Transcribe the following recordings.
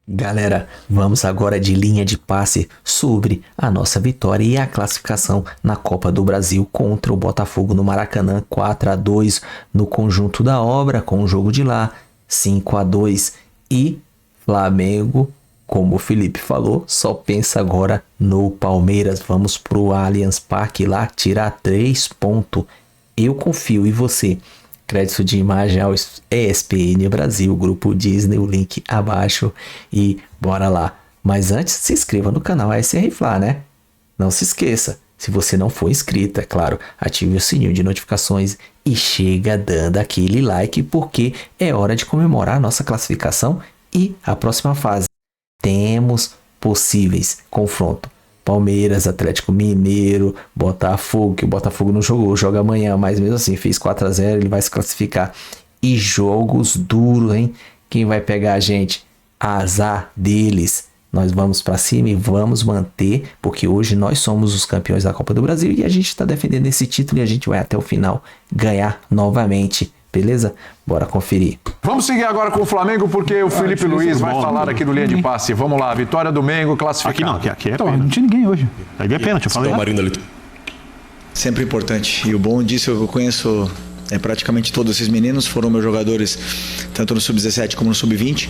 Galera, vamos agora de linha de passe sobre a nossa vitória e a classificação na Copa do Brasil contra o Botafogo no Maracanã, 4-2 no conjunto da obra, com o jogo de lá, 5-2 e Flamengo, como o Felipe falou, só pensa agora no Palmeiras. Vamos pro Allianz Parque lá tirar 3 pontos. Eu confio em você. Crédito de imagem ao ESPN Brasil, Grupo Disney, o link abaixo e bora lá. Mas antes, se inscreva no canal ASR Fla, né? Não se esqueça, se você não for inscrito, é claro, ative o sininho de notificações e chega dando aquele like, porque é hora de comemorar a nossa classificação e a próxima fase. Temos possíveis confrontos. Palmeiras, Atlético Mineiro, Botafogo, que o Botafogo não jogou, joga amanhã, mas mesmo assim fez 4-0, ele vai se classificar. E jogos duros, hein? Quem vai pegar a gente? Azar deles. Nós vamos pra cima e vamos manter, porque hoje nós somos os campeões da Copa do Brasil e a gente está defendendo esse título e a gente vai até o final ganhar novamente. Beleza? Bora conferir. Vamos seguir agora com o Flamengo, porque o Felipe Luiz vai falar aqui do linha de passe. Vamos lá, vitória do Mengo, classificado. Aqui é Então, pênalti. não tinha ninguém hoje. Aí é pênalti, eu falei. Sempre importante. E o bom disso é que eu conheço praticamente todos esses meninos, foram meus jogadores tanto no Sub-17 como no Sub-20.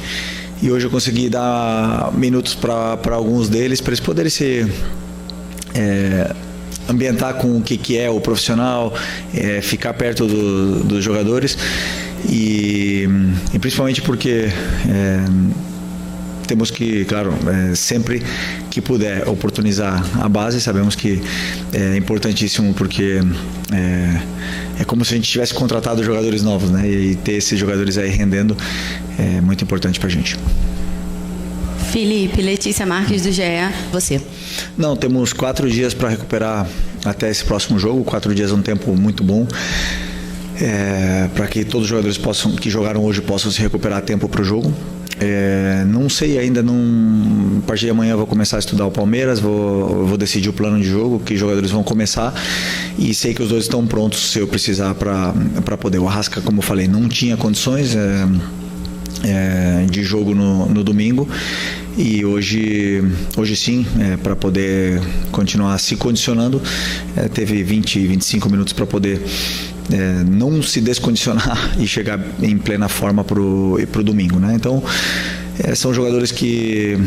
E hoje eu consegui dar minutos para alguns deles, para eles poderem se ambientar com o que é o profissional, ficar perto dos jogadores. E principalmente porque temos que, claro, sempre que puder oportunizar a base. Sabemos que é importantíssimo, porque é como se a gente tivesse contratado jogadores novos, né? E ter esses jogadores aí rendendo é muito importante pra gente. Felipe, Letícia Marques do GE, você. Não, temos 4 dias para recuperar até esse próximo jogo. 4 dias é um tempo muito bom. Para que todos os jogadores que jogaram hoje possam se recuperar a tempo para o jogo. Não sei ainda, a partir de amanhã eu vou começar a estudar o Palmeiras, vou decidir o plano de jogo, que jogadores vão começar, e sei que os dois estão prontos se eu precisar para poder. O Arrasca, como eu falei, não tinha condições de jogo no domingo, e hoje sim, para poder continuar se condicionando, teve 25 minutos para poder não se descondicionar e chegar em plena forma pro domingo, né? Então são jogadores que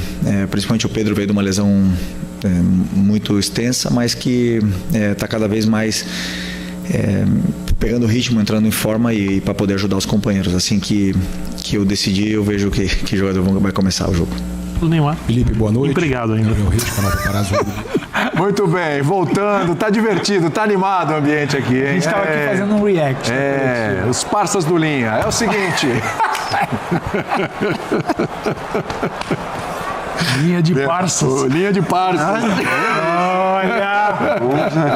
principalmente o Pedro veio de uma lesão muito extensa, mas que está cada vez mais pegando ritmo, entrando em forma, e para poder ajudar os companheiros. Assim que eu decidir, eu vejo que jogador vai começar o jogo. O Neymar. Felipe, boa noite. Empregado ainda. Muito bem, voltando, tá divertido, tá animado o ambiente aqui, hein? A gente estava aqui fazendo um react. Os parças do Linha. É o seguinte. Linha de parças. Linha de parças.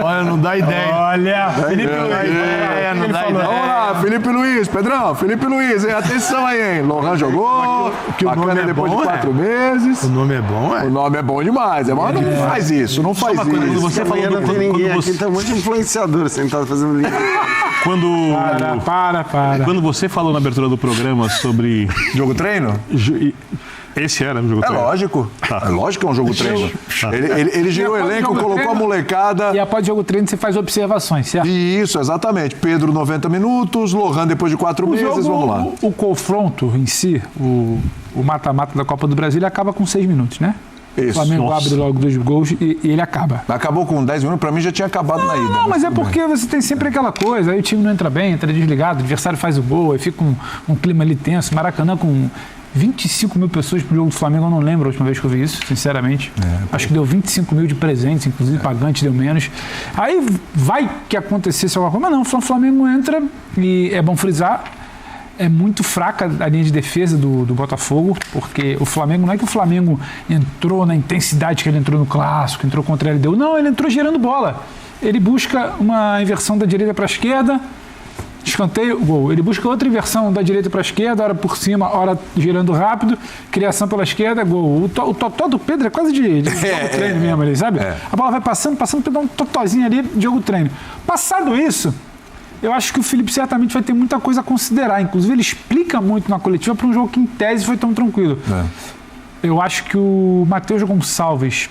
Olha, não dá ideia. Olha, Felipe Luiz. Não dá ideia. Vamos lá, Felipe Luiz, Pedrão, Felipe Luiz, hein? Atenção aí, hein? Lohan jogou, que o nome é depois bom, de 4 meses. O nome é bom, O nome é bom demais, mas não faz isso, não faz isso. Quando você falou Não tem ninguém aqui, tá muito influenciador sentado fazendo linha. Para. Quando você falou na abertura do programa sobre Jogo treino? Esse era o jogo treino. Lógico. É lógico que é um jogo treino. Tá. Ele girou o elenco, colocou a molecada. E após o jogo treino você faz observações, certo? Isso, exatamente. Pedro, 90 minutos. Lohan, depois de 4 meses. Vamos lá. O confronto em si, o mata-mata da Copa do Brasil, ele acaba com 6 minutos, né? Isso. O Flamengo abre logo 2 gols e ele acaba. Acabou com 10 minutos, pra mim já tinha acabado na ida. Não, mas é porque você tem sempre aquela coisa, aí o time não entra bem, entra desligado, o adversário faz o gol, aí fica um clima ali tenso. Maracanã com 25 mil pessoas pro jogo do Flamengo, eu não lembro a última vez que eu vi isso, sinceramente. Acho que deu 25 mil de presentes, inclusive pagante deu menos. Aí vai que acontecesse alguma coisa, mas não, o Flamengo entra e é bom frisar, é muito fraca a linha de defesa do Botafogo, porque o Flamengo, não é que o Flamengo entrou na intensidade que ele entrou no Clássico, entrou contra a LDU, não, ele entrou gerando bola. Ele busca uma inversão da direita para a esquerda, escanteio, gol. Ele busca outra inversão da direita para a esquerda, hora por cima, hora girando rápido, criação pela esquerda, gol. O totó do Pedro é quase de jogo treino mesmo ali, sabe? A bola vai passando, Pedro dá um totozinho ali de jogo treino. Passado isso, eu acho que o Felipe certamente vai ter muita coisa a considerar. Inclusive, ele explica muito na coletiva para um jogo que, em tese, foi tão tranquilo. Eu acho que o Matheus Gonçalves,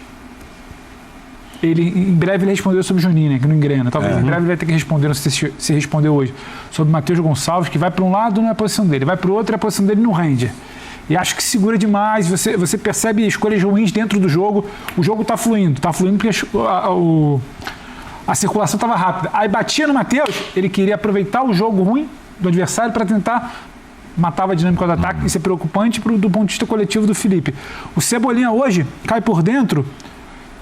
em breve ele respondeu sobre o Juninho, né, que não engrena. Talvez em breve ele vai ter que responder, não sei se respondeu hoje, sobre o Matheus Gonçalves, que vai para um lado não é a posição dele, vai para o outro e a posição dele não rende. E acho que segura demais, você percebe escolhas ruins dentro do jogo, o jogo está fluindo porque a circulação estava rápida. Aí batia no Matheus, ele queria aproveitar o jogo ruim do adversário para tentar matar a dinâmica do ataque, isso é preocupante do ponto de vista coletivo do Felipe. O Cebolinha hoje cai por dentro.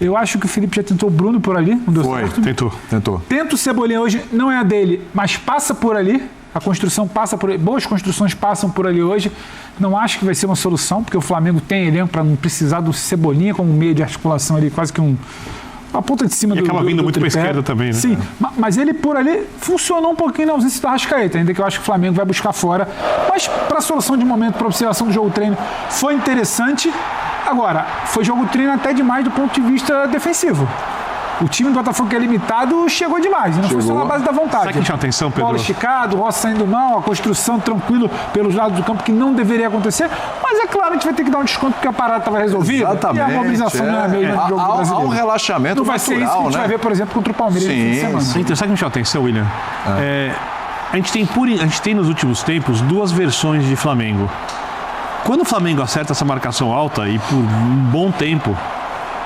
Eu acho que o Felipe já tentou o Bruno por ali, não deu certo. Tentou. Tenta o Cebolinha hoje, não é a dele, mas passa por ali. A construção passa por ali, boas construções passam por ali hoje. Não acho que vai ser uma solução, porque o Flamengo tem elenco para não precisar do Cebolinha como meio de articulação ali, quase que a ponta de cima e do acaba vindo muito para a tripé. esquerda também, né? Sim, mas ele por ali funcionou um pouquinho na ausência do Arrascaeta, ainda que eu acho que o Flamengo vai buscar fora. Mas para a solução de momento, para observação do jogo-treino, foi interessante. Agora, foi jogo-treino até demais do ponto de vista defensivo. O time do Botafogo, que é limitado, chegou demais. E não foi só na base da vontade. Sabe que chama atenção, Pedro? Bola esticado, o Rossi saindo mal, a construção tranquilo pelos lados do campo, que não deveria acontecer. Mas é claro, a gente vai ter que dar um desconto porque a parada estava resolvida. Exatamente. E a mobilização não é a mesma do jogo brasileiro. Há um relaxamento não vai ser isso que a gente vai ver, por exemplo, contra o Palmeiras no fim de semana. Então, sabe que me chama atenção, William? A gente tem nos últimos tempos duas versões de Flamengo. Quando o Flamengo acerta essa marcação alta e por um bom tempo,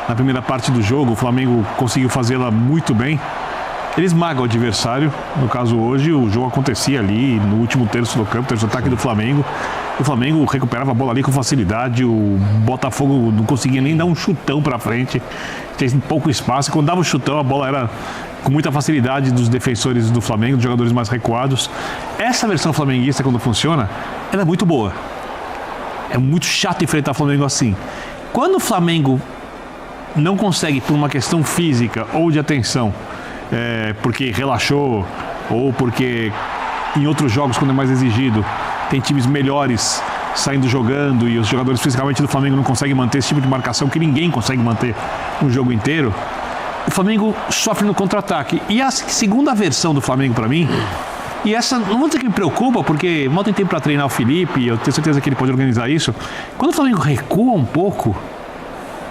na primeira parte do jogo, o Flamengo conseguiu fazê-la muito bem, ele esmaga o adversário. No caso hoje, o jogo acontecia ali no último terço do campo, terço ataque do Flamengo. O Flamengo recuperava a bola ali com facilidade, o Botafogo não conseguia nem dar um chutão para frente, tinha pouco espaço, e quando dava o chutão a bola era com muita facilidade dos defensores do Flamengo, dos jogadores mais recuados. Essa versão flamenguista, quando funciona, ela é muito boa. É muito chato enfrentar o Flamengo assim. Quando o Flamengo não consegue, por uma questão física ou de atenção, porque relaxou ou porque em outros jogos, quando é mais exigido, tem times melhores saindo jogando e os jogadores fisicamente do Flamengo não conseguem manter esse tipo de marcação que ninguém consegue manter no jogo inteiro, o Flamengo sofre no contra-ataque. E a segunda versão do Flamengo, para mim, e essa, não vou dizer que me preocupa, porque mal tem tempo para treinar o Felipe, eu tenho certeza que ele pode organizar isso. Quando o Flamengo recua um pouco,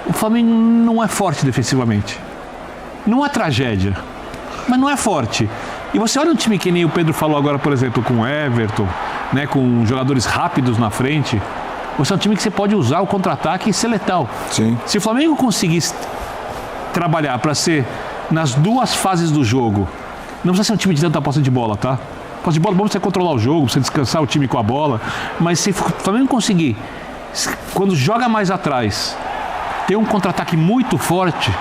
o Flamengo não é forte defensivamente. Não é tragédia, mas não é forte. E você olha um time que nem o Pedro falou agora, por exemplo, com o Everton, né, com jogadores rápidos na frente, você é um time que você pode usar o contra-ataque e ser letal. Sim. Se o Flamengo conseguisse trabalhar para ser nas duas fases do jogo, não precisa ser um time de tanta posse de bola, tá? Posse de bola, bom você controlar o jogo, você descansar o time com a bola, mas se o Flamengo conseguir, quando joga mais atrás, ter um contra-ataque muito forte,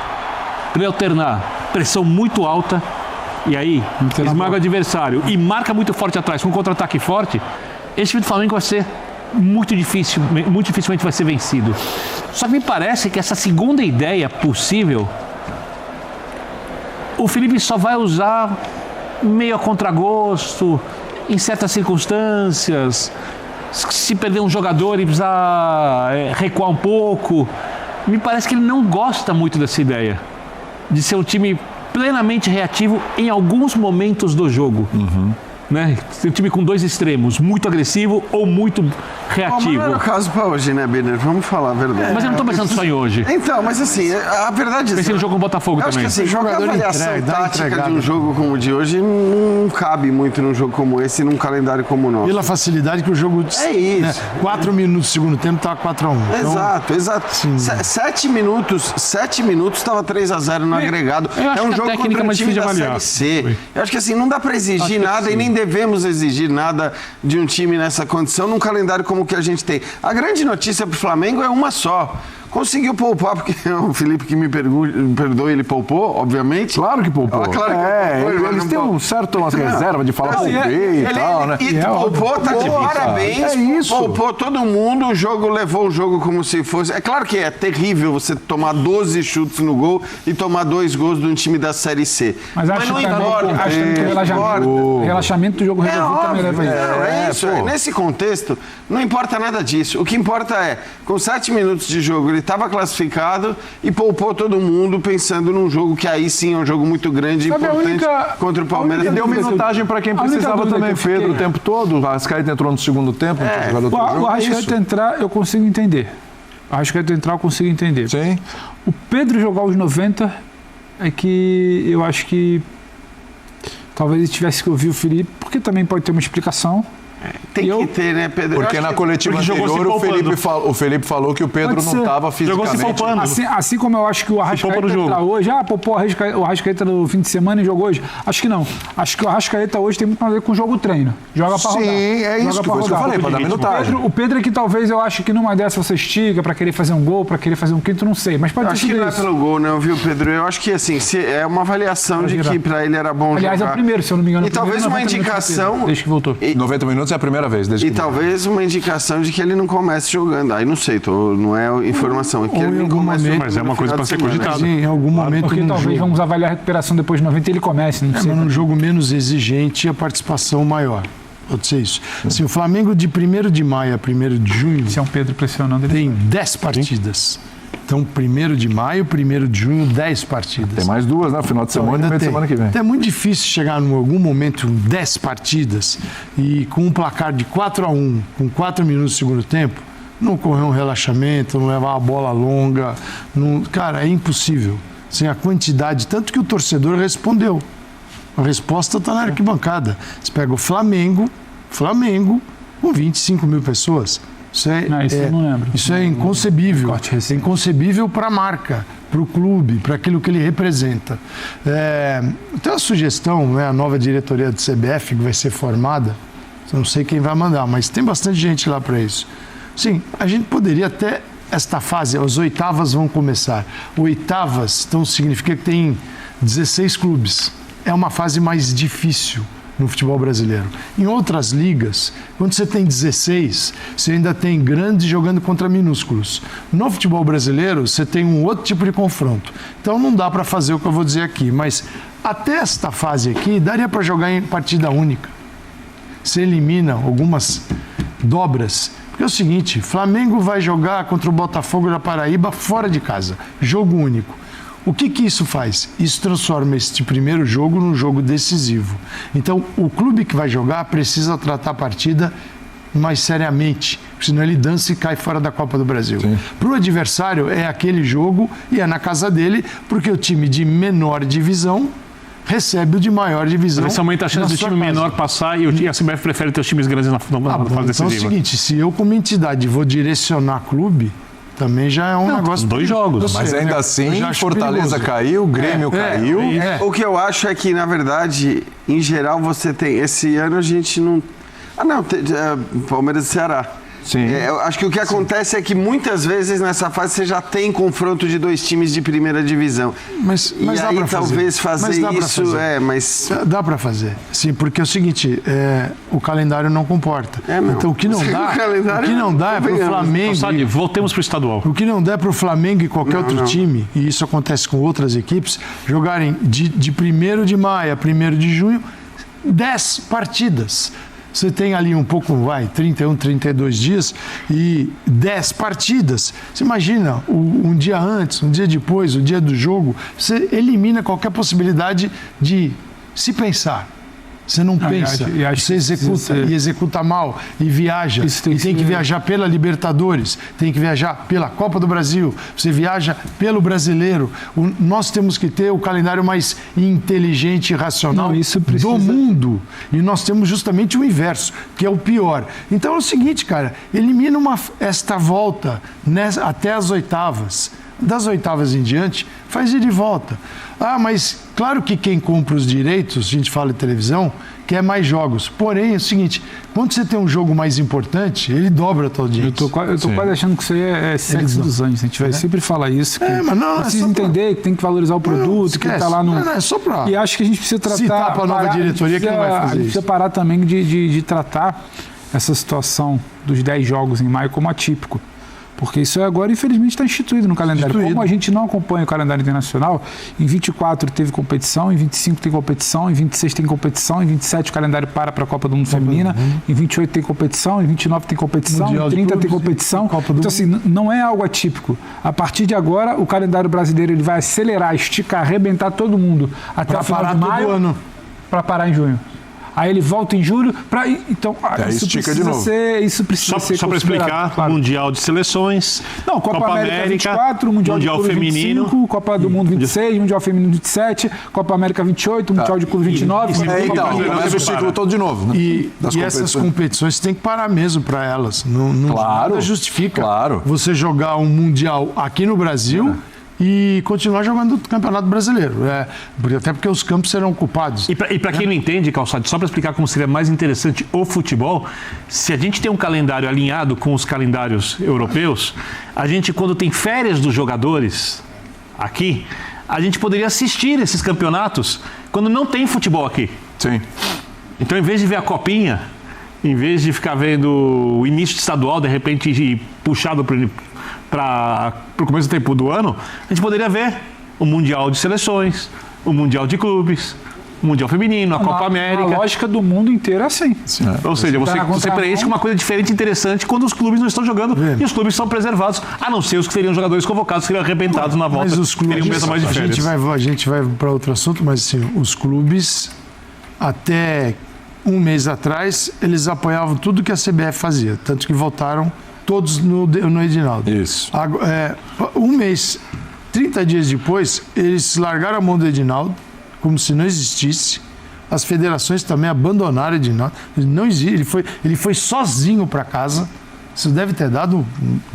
para alternar pressão muito alta, e aí esmaga o adversário e marca muito forte atrás com um contra-ataque forte, esse time do Flamengo vai ser muito dificilmente vai ser vencido. Só que me parece que essa segunda ideia possível, o Felipe só vai usar meio a contragosto, em certas circunstâncias, se perder um jogador e precisar recuar um pouco. Me parece que ele não gosta muito dessa ideia de ser um time plenamente reativo em alguns momentos do jogo. Né? Um time com dois extremos, muito agressivo ou muito reativo. Mas não era o caso para hoje, né, Benner? Vamos falar a verdade. Mas eu não estou pensando só em hoje. Então, mas assim, a verdade é... Pensei no jogo com o Botafogo também. Acho que assim, jogar a avaliação tática de um jogo como o de hoje não cabe muito num jogo como esse, num calendário como o nosso. Pela facilidade que o jogo... É isso. Né, 4 minutos do segundo tempo estava 4-1. Exato, exato. 7 minutos estava 3-0 no agregado. É um jogo contra um time da Série C. Eu acho que assim, não dá para exigir nada e nem devemos exigir nada de um time nessa condição num calendário como o que a gente tem. A grande notícia para o Flamengo é uma só. Conseguiu poupar, porque o Felipe que me perdoe, ele poupou, obviamente. Claro que poupou. Claro que poupou, eles têm um certo reserva de falar poupei e tal, né? E poupou, tá de parabéns. É isso. Poupou todo mundo, o jogo levou o jogo como se fosse... É claro que é terrível você tomar 12 chutes no gol e tomar 2 gols de um time da Série C. Mas acho não que importa. O relaxamento do jogo resolvido também leva isso. É isso. Nesse contexto, não importa nada disso. O que importa é, com 7 minutos de jogo, ele estava classificado e poupou todo mundo pensando num jogo que aí sim é um jogo muito grande e importante contra o Palmeiras. E deu minutagem para quem precisava também, Pedro, o tempo todo. O Arrascaeta entrou no segundo tempo. O Arrascaeta entrar, eu consigo entender. O Arrascaeta entrar eu consigo entender. Sim. O Pedro jogar os 90 é que eu acho que talvez ele tivesse que ouvir o Felipe, porque também pode ter uma explicação. Tem que ter, né, Pedro? Porque na coletiva anterior o Felipe falou que o Pedro não estava fisicamente. Jogou se poupando. Assim como eu acho que o Arrascaeta entra hoje. Poupou o Arrascaeta no fim de semana e jogou hoje. Acho que não. Acho que o Arrascaeta hoje tem muito mais a ver com o jogo-treino. Joga pra rodar. Sim, é isso que eu falei, pra dar minutagem. O Pedro é que talvez eu acho que numa dessa você estica pra querer fazer um gol, pra querer fazer um quinto, não sei. Mas pode ter acho que não é pelo gol, não, viu, Pedro? Eu acho que, assim, é uma avaliação de que pra ele era bom jogar. Aliás, é o primeiro, se eu não me engano. E talvez uma indicação... Desde que voltou. 90 minutos é a primeira vez, desde que talvez uma indicação de que ele não comece jogando. Aí não sei, não é informação. É que ele não comece jogando, mas é uma coisa para ser cogitada. Em algum momento. Porque talvez vamos avaliar a recuperação depois de 90 e ele comece. Não sei. Mas num jogo menos exigente, a participação maior. Pode ser isso. Assim, o Flamengo de 1º de maio a 1º de junho. Se é um Pedro pressionando, ele tem 10 partidas. Então, 1º de maio, 1º de junho, 10 partidas. Tem mais 2, né? Final de semana e meio de semana que vem. Então, é muito difícil chegar em algum momento 10 partidas e com um placar de 4-1, com 4 minutos do segundo tempo, não correr um relaxamento, não levar uma bola longa. Cara, é impossível. Sem a quantidade, tanto que o torcedor respondeu. A resposta está na arquibancada. Você pega o Flamengo com 25 mil pessoas. Isso eu não lembro. Isso é inconcebível. É inconcebível para a marca, para o clube, para aquilo que ele representa. Tem uma sugestão, né, a nova diretoria do CBF que vai ser formada, não sei quem vai mandar, mas tem bastante gente lá para isso. Sim, a gente poderia até, esta fase, as oitavas vão começar. Oitavas, então significa que tem 16 clubes. É uma fase mais difícil no futebol brasileiro. Em outras ligas, quando você tem 16, você ainda tem grandes jogando contra minúsculos. No futebol brasileiro, você tem um outro tipo de confronto. Então não dá para fazer o que eu vou dizer aqui, mas até esta fase aqui, daria para jogar em partida única. Você elimina algumas dobras. Porque é o seguinte, Flamengo vai jogar contra o Botafogo da Paraíba fora de casa. Jogo único. O que isso faz? Isso transforma este primeiro jogo num jogo decisivo. Então, o clube que vai jogar precisa tratar a partida mais seriamente, senão ele dança e cai fora da Copa do Brasil. Para o adversário, é aquele jogo e é na casa dele, porque o time de menor divisão recebe o de maior divisão. Mas esse aumenta a chance do time menor passar e a CBF prefere ter os times grandes na fase decisiva. Então é o seguinte, se eu como entidade vou direcionar clube, também já é um negócio... 2 jogos. Mas ainda assim, Fortaleza caiu, Grêmio caiu. O que eu acho é que, na verdade, em geral, você tem... Esse ano a gente não... Palmeiras e Ceará. Sim. Eu acho que o que acontece é que muitas vezes nessa fase você já tem confronto de 2 times de primeira divisão. Mas e dá aí talvez fazer isso dá para fazer. Sim, porque é o seguinte, o calendário não comporta. Então o que não dá é para o Flamengo. Sabe, voltemos para o estadual. O que não dá é para o Flamengo e qualquer outro time, e isso acontece com outras equipes, jogarem de 1º de maio a 1º de junho 10 partidas. Você tem ali um pouco, 31, 32 dias e 10 partidas. Você imagina, um dia antes, um dia depois, o dia do jogo, você elimina qualquer possibilidade de se pensar. Você não pensa, você executa e executa mal e viaja. E tem que viajar pela Libertadores, tem que viajar pela Copa do Brasil, você viaja pelo Brasileiro. Nós temos que ter o calendário mais inteligente e racional do mundo. E nós temos justamente o inverso, que é o pior. Então é o seguinte, cara, elimina esta volta até as oitavas. Das oitavas em diante, faz ir de volta. Mas claro que quem compra os direitos, a gente fala de televisão, quer mais jogos. Porém, é o seguinte, quando você tem um jogo mais importante, ele dobra a tua audiência. Eu tô quase achando que isso aí é sexo dos anjos. A gente vai sempre falar isso. Mas não, precisa entender que tem que valorizar o produto, que tá lá no... Não, é só pra... E acho que a gente precisa tratar... Citar para a nova diretoria que não vai fazer isso. A gente precisa parar também de tratar essa situação dos 10 jogos em maio como atípico. Porque isso agora, infelizmente, está instituído no calendário. Como a gente não acompanha o calendário internacional, em 24 teve competição, em 25 tem competição, em 26 tem competição, em 27 o calendário para a Copa do Mundo Feminina, em 28 tem competição, em 29 tem competição, em 30 tem competição. Então, assim, não é algo atípico. A partir de agora, o calendário brasileiro ele vai acelerar, esticar, arrebentar todo mundo até o final de maio para parar em junho. Aí ele volta em julho para então isso estica de novo. Isso precisa ser só para explicar, claro. Mundial de Seleções, não, Copa América 24, Mundial de Clube Feminino, 25, Copa do Mundo 26, Mundial Feminino 27, Copa América 28, Mundial de Clube 29. Então, começa o ciclo todo de novo. Né? E essas competições tem que parar mesmo para elas. Não nada justifica você jogar um Mundial aqui no Brasil e continuar jogando o Campeonato Brasileiro. Até porque os campos serão ocupados. E para quem não entende, Calçado, só para explicar como seria mais interessante o futebol, se a gente tem um calendário alinhado com os calendários europeus, a gente, quando tem férias dos jogadores aqui, a gente poderia assistir esses campeonatos quando não tem futebol aqui. Sim. Então, em vez de ver a copinha, em vez de ficar vendo o início de estadual, de repente, puxado para o começo do tempo do ano, a gente poderia ver o Mundial de Seleções, o Mundial de Clubes, o Mundial Feminino, a Copa América. A lógica do mundo inteiro é assim. Ou seja, você preenche com uma coisa diferente e interessante quando os clubes não estão jogando e os clubes são preservados, a não ser os que seriam jogadores convocados, seriam arrebentados na volta. Mas os clubes, mais de férias. A gente vai para outro assunto, mas assim, os clubes, até um mês atrás, eles apoiavam tudo que a CBF fazia, tanto que votaram todos no Edinaldo. Isso. Um mês, 30 dias depois, eles largaram a mão do Edinaldo, como se não existisse. As federações também abandonaram o Edinaldo. Não existe. Ele foi sozinho para casa. Isso deve ter dado...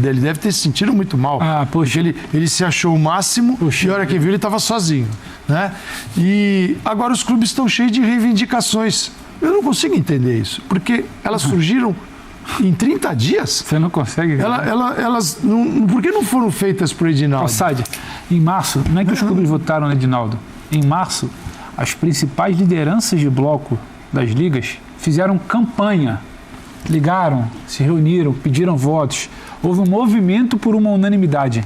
Ele deve ter se sentido muito mal. Porque ele se achou o máximo e a hora que viu ele estava sozinho. Né? E agora os clubes estão cheios de reivindicações. Eu não consigo entender isso. Porque elas surgiram em 30 dias. Você não consegue? Elas por que não foram feitas por Edinaldo? Calçade, em março, não é que os clubes votaram no Edinaldo. Em março, as principais lideranças de bloco das ligas fizeram campanha. Ligaram, se reuniram, pediram votos. Houve um movimento por uma unanimidade.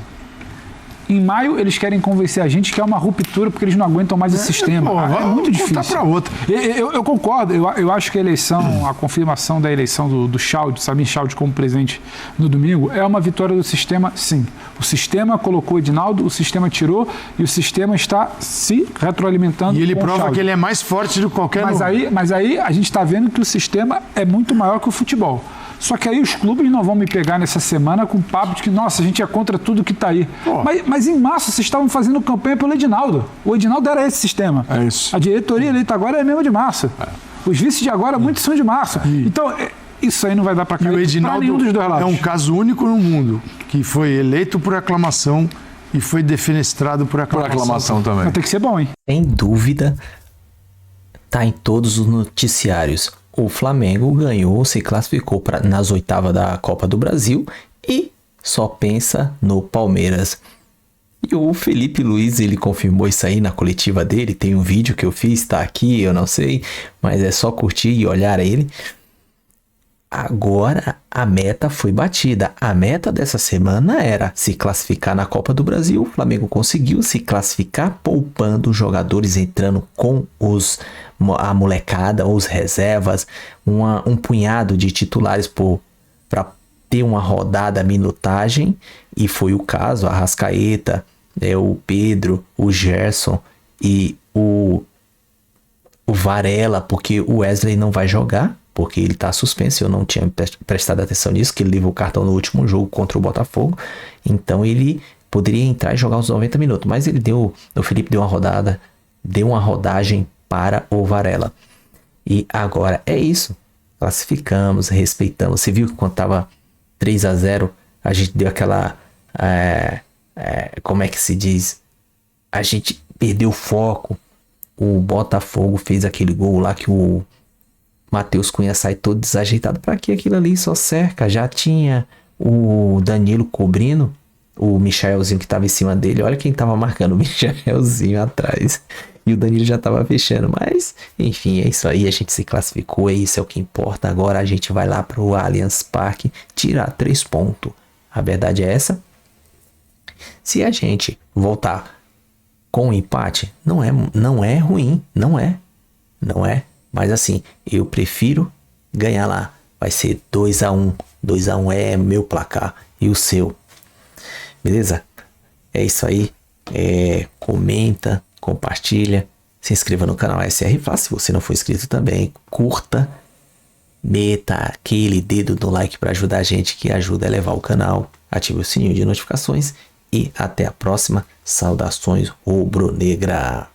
Em maio, eles querem convencer a gente que é uma ruptura porque eles não aguentam mais esse sistema. É muito difícil. Para outra. Eu concordo. Eu acho que a eleição, a confirmação da eleição do Chalde, Samir Chalde como presidente no domingo, é uma vitória do sistema, sim. O sistema colocou o Edinaldo, o sistema tirou e o sistema está se retroalimentando. E ele prova que ele é mais forte do que qualquer um. Mas aí a gente está vendo que o sistema é muito maior que o futebol. Só que aí os clubes não vão me pegar nessa semana com papo de que, nossa, a gente é contra tudo que está aí. Mas em março vocês estavam fazendo campanha pelo Edinaldo. O Edinaldo era esse sistema. É isso. A diretoria eleita agora é mesmo de março. Os vices de agora muitos são de março. Então, isso aí não vai dar para cair para nenhum dos dois lados. É um caso único no mundo, que foi eleito por aclamação e foi defenestrado por aclamação. Por aclamação também. Vai ter que ser bom, hein? Sem dúvida, tá em todos os noticiários. O Flamengo ganhou, se classificou nas oitavas da Copa do Brasil e só pensa no Palmeiras. E o Felipe Luiz, ele confirmou isso aí na coletiva dele. Tem um vídeo que eu fiz, tá aqui, eu não sei, mas é só curtir e olhar ele. Agora a meta foi batida. A meta dessa semana era se classificar na Copa do Brasil. O Flamengo conseguiu se classificar poupando jogadores, entrando com a molecada, os reservas, um punhado de titulares para ter uma rodada minutagem. E foi o caso, a Arrascaeta, o Pedro, o Gerson e o Varela, porque o Wesley não vai jogar, porque ele tá suspenso. Eu não tinha prestado atenção nisso, que ele levou o cartão no último jogo contra o Botafogo. Então ele poderia entrar e jogar os 90 minutos, mas o Felipe deu uma rodagem para o Varela. E agora é isso. Classificamos, respeitamos. Você viu que quando tava 3-0, a gente deu aquela... como é que se diz? A gente perdeu o foco. O Botafogo fez aquele gol lá que o Matheus Cunha sai todo desajeitado. Pra que aquilo ali só cerca? Já tinha o Danilo cobrindo o Michaelzinho que tava em cima dele. Olha quem tava marcando o Michaelzinho atrás. E o Danilo já tava fechando. Mas, enfim, é isso aí. A gente se classificou. Isso é o que importa. Agora a gente vai lá pro Allianz Parque tirar 3 pontos. A verdade é essa. Se a gente voltar com um empate, não é ruim. Não é. Mas assim, eu prefiro ganhar lá. Vai ser 2-1. 2-1 é meu placar. E o seu? Beleza? É isso aí. Comenta, compartilha. Se inscreva no canal SR Fla, se você não for inscrito também, curta, meta aquele dedo no like para ajudar a gente, que ajuda a elevar o canal, ative o sininho de notificações e até a próxima. Saudações rubro-negra!